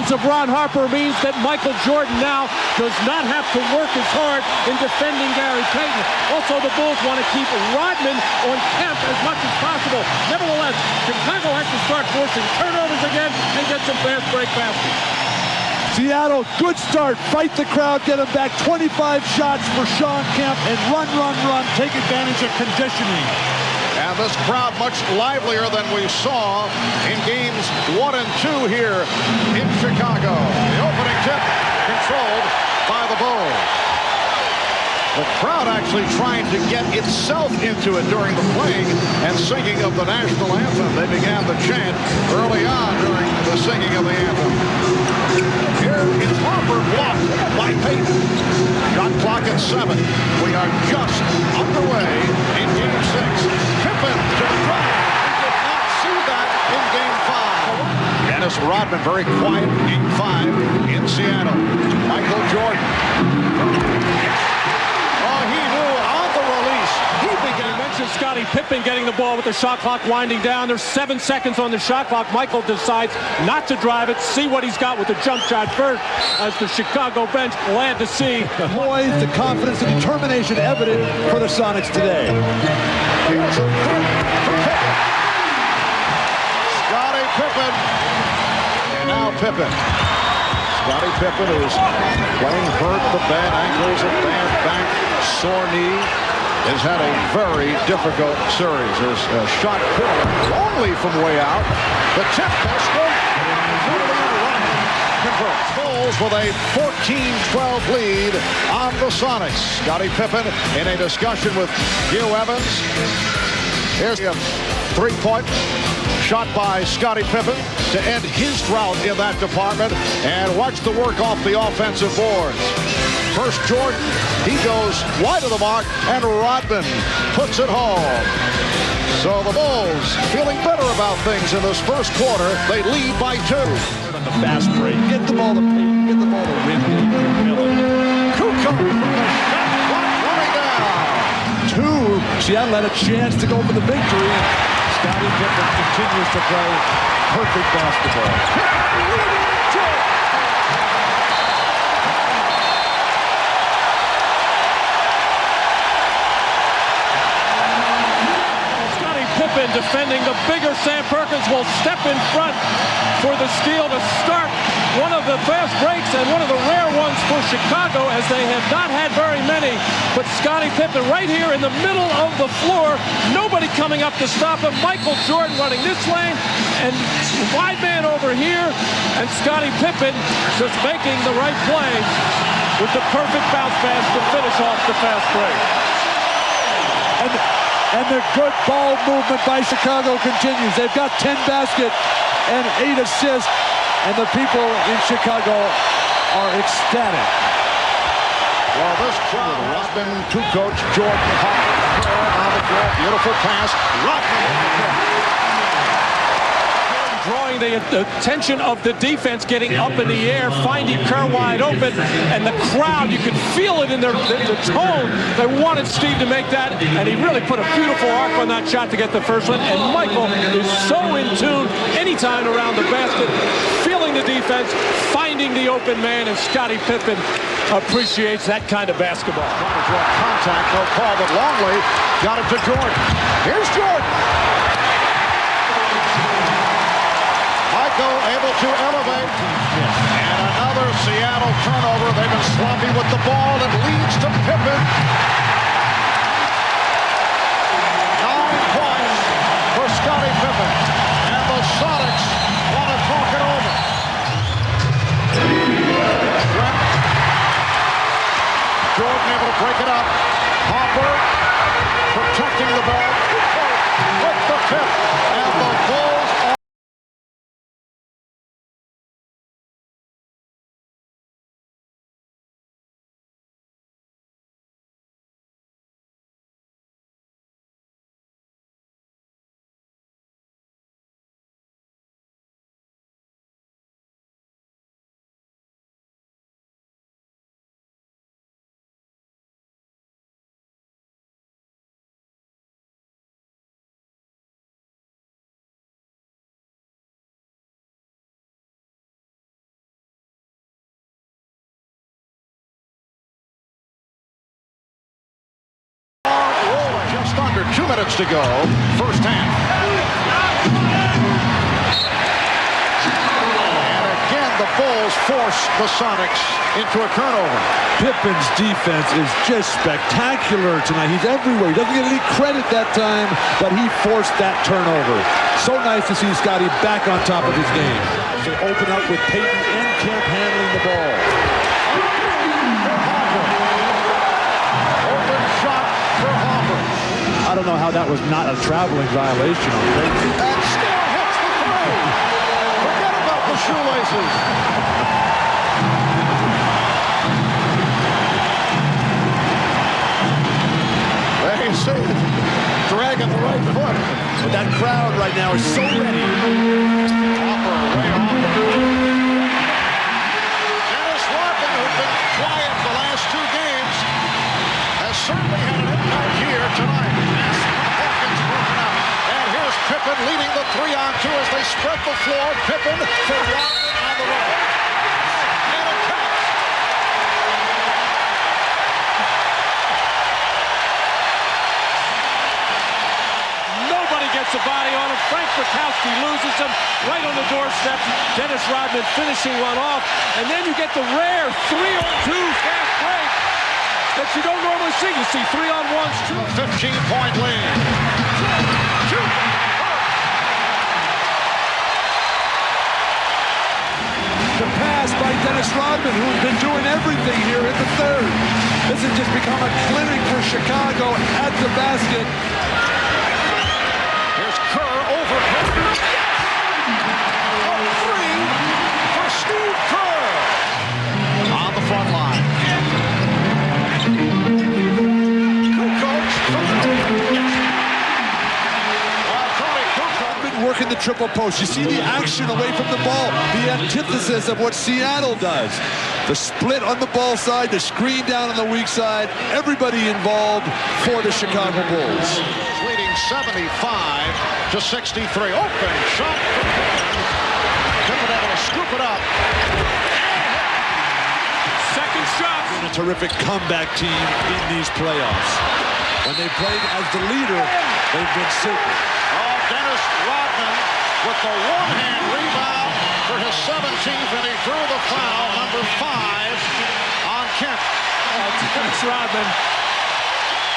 absence of Ron Harper means that Michael Jordan now does not have to work as hard in defending Gary Payton. Also, the Bulls want to keep Rodman on Kemp as much as possible. Nevertheless, Chicago has to start forcing turnovers again and get some fast break baskets. Seattle, good start. Fight the crowd, get them back. 25 shots for Sean Kemp, and run. Take advantage of conditioning. And this crowd much livelier than we saw in games 1 and 2 here in Chicago. The opening tip controlled by the Bulls. The crowd actually trying to get itself into it during the playing and singing of the national anthem. They began the chant early on during the singing of the anthem. Here is Harper blocked by Payton. Shot clock at 7. We are just underway in Game 6. Pippen to the drive. We did not see that in Game 5. Dennis Rodman very quiet in Game 5 in Seattle. Michael Jordan. Scottie Pippen getting the ball with the shot clock winding down. There's 7 seconds on the shot clock. Michael decides not to drive it. See what he's got with the jump shot first, as the Chicago bench glad to see. The poise, the confidence, and determination evident for the Sonics today. Here's a Scottie Pippen. And now Pippen. Scottie Pippen, who's playing hurt, the bad ankles, a bad back, sore knee, has had a very difficult series. His shot only from way out. The tip is good. Bulls with a 14-12 lead on the Sonics. Scottie Pippen in a discussion with Hugh Evans. Here's a three-point shot by Scottie Pippen to end his drought in that department. And watch the work off the offensive boards. First Jordan, he goes wide of the mark, and Rodman puts it home. So the Bulls feeling better about things in this first quarter. They lead by 2. On the fast break, get the ball to Payton, get the ball to Ridley, Miller. Kukoc from the shot clock running down. 2. Seattle had a chance to go for the victory. Scottie Pippen continues to play perfect basketball. Defending the bigger Sam Perkins will step in front for the steal to start one of the fast breaks and one of the rare ones for Chicago, as they have not had very many. But Scottie Pippen right here in the middle of the floor, nobody coming up to stop him. Michael Jordan running this lane and wide man over here, and Scottie Pippen just making the right play with the perfect bounce pass to finish off the fast break. And the good ball movement by Chicago continues. They've got 10 baskets and 8 assists, and the people in Chicago are ecstatic. Well, this crowd, Rodman, Kukoc, Jordan, Harper on the floor. Beautiful pass. Rodman. Drawing the attention of the defense, getting up in the air, finding Kerr wide open, and the crowd, you could feel it in the tone. They wanted Steve to make that, and he really put a beautiful arc on that shot to get the first one. And Michael is so in tune anytime around the basket, feeling the defense, finding the open man, and Scottie Pippen appreciates that kind of basketball. Trying to draw contact, no call, but Longley got it to Jordan. Here's Jordan. Michael able to elevate. And another Seattle turnover. They've been sloppy with the ball. It leads to Pippen. 9 points for Scottie Pippen. And the Sonics want to talk it over. Jordan able to break it up. Harper protecting the ball. With the tip. And the Bulls minutes to go, first half. And again, the Bulls force the Sonics into a turnover. Pippen's defense is just spectacular tonight. He's everywhere. He doesn't get any credit that time, but he forced that turnover. So nice to see Scotty back on top of his game. They open up with Peyton and Kemp handling the ball. Open shot for Hopper. I don't know how that was not a traveling violation on Peyton. And still hits the three. Forget about the shoelaces. They say it. Dragging the right foot. But that crowd right now is so ready. Hopper way off. Dennis Rodman, who's been quiet the last two games, has certainly had an impact here tonight. Hawkins broken out. And here's Pippen leading the 3-on-2 as they spread the floor. Pippen for Rodman on the right. And it counts. Nobody gets a body on him. Frank Bukowski loses him right on the doorstep. Dennis Rodman finishing one off. And then you get the rare 3-on-2 fast break that you don't normally see. You see 3-on-1s, 15-point lead. The pass by Dennis Rodman, who has been doing everything here in the third. This has just become a clinic for Chicago at the basket. Here's Kerr over Pippen. A three for Steve Kerr on the front line. Kukoc from the Tony Kukoc Been working the triple post. You see the action away from the ball, the antithesis of what Seattle does. The split on the ball side, the screen down on the weak side, everybody involved for the Chicago Bulls. leading 75 to 63. Open shot from Pippen. Pippen able to scoop it up. second shot. Been a terrific comeback team in these playoffs. When they played as the leader, they've been super. Oh, Dennis Rodman with the one-hand rebound for his 17th, and he drew the foul, number 5, on Kemp. Dennis Rodman,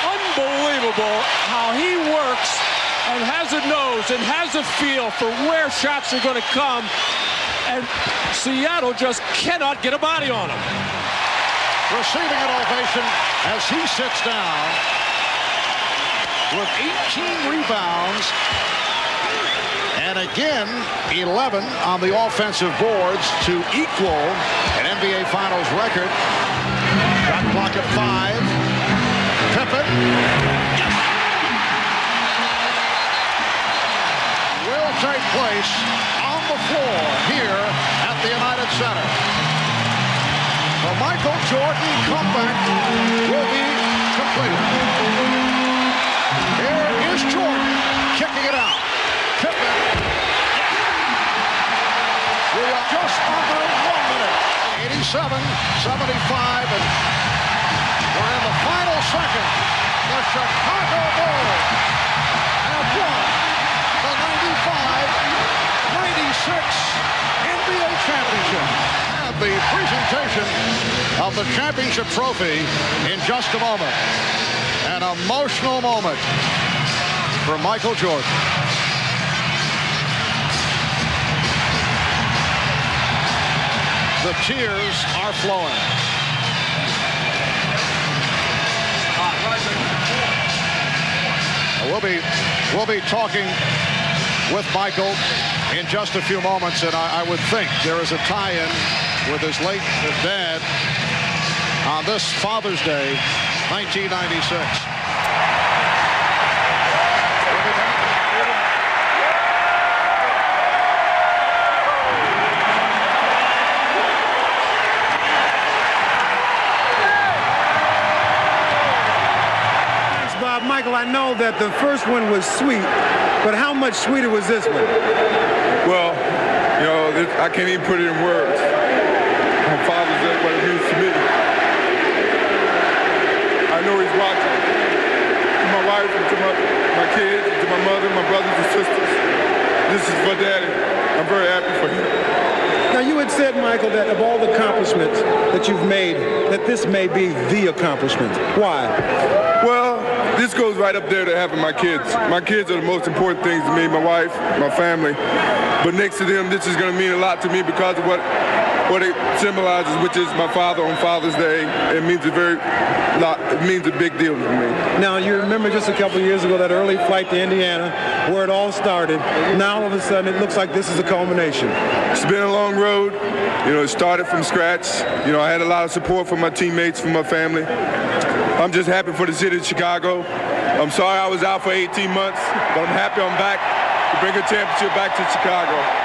unbelievable how he works and has a nose and has a feel for where shots are going to come, and Seattle just cannot get a body on him. Receiving an ovation as he sits down with 18 rebounds. And again, 11 on the offensive boards to equal an NBA Finals record. Shot clock at 5. Pippen. Will take place on the floor here at the United Center. The Michael Jordan comeback will be completed. Here is Jordan kicking it out. Pippen. We are just under 1 minute. 87, 75, and we're in the final second. The Chicago Bulls have won the 95-96 NBA championship. And the presentation of the championship trophy in just a moment. An emotional moment for Michael Jordan. The tears are flowing. We'll be talking with Michael in just a few moments, and I would think there is a tie-in with his late dad on this Father's Day, 1996. Michael, I know that the first one was sweet, but how much sweeter was this one? Well, you know, I can't even put it in words. My Father's Day, what it means to me. I know he's watching. To my wife and to my and sisters. This is for Daddy. I'm very happy for him. Now, you had said, Michael, that of all the accomplishments that you've made, that this may be the accomplishment. Why? Well, this goes right up there to having my kids. My kids are the most important things to me, my wife, my family. But next to them, this is going to mean a lot to me because of what it symbolizes, which is my father on Father's Day. It means it means a big deal to me. Now, you remember just a couple of years ago that early flight to Indiana where it all started. Now, all of a sudden, it looks like this is a culmination. It's been a long road. You know, it started from scratch. You know, I had a lot of support from my teammates, from my family. I'm just happy for the city of Chicago. I'm sorry I was out for 18 months, but I'm happy I'm back to bring a championship back to Chicago.